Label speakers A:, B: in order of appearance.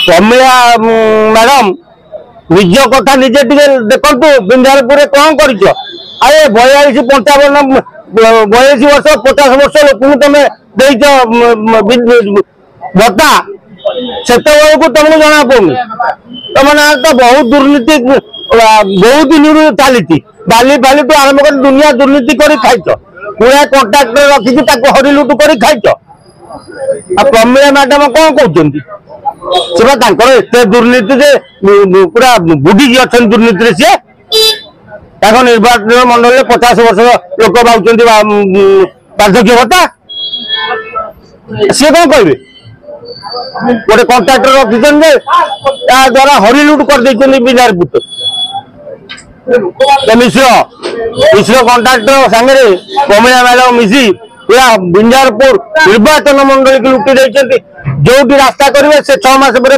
A: Pramila madam निज कथा निजे देखु बिंदारपुर कौन कर 42-55 42 वर्ष 50 वर्ष लोक तुम भत्ता से तुमको जना पड़नी तुम तो बहुत दुर्नीति बहुत दिन चली बाली बाली तो आरंभ कर दुनिया दुर्नीति कर खाइच पूरा कंट्राक्टर रखी हरिलुट कर खाइच प्रमिला मैडम कौन कहते एत दुर्नीति पूरा बुड़ी अच्छा दुर्नीति सी निर्वाचन मंडल 50 वर्ष लोक पाँच वार्धक्य भत्ता सी कौन कहे गोटे कंट्राक्टर रखी द्वारा हरिलुट कर बिंदारपुर मिश्र कंट्राक्टर सांगे प्रमिला मैडम मिसी पूरा बिंदारपुर निर्वाचन मंडल की लुटि जो रास्ता करेंगे से 6 मास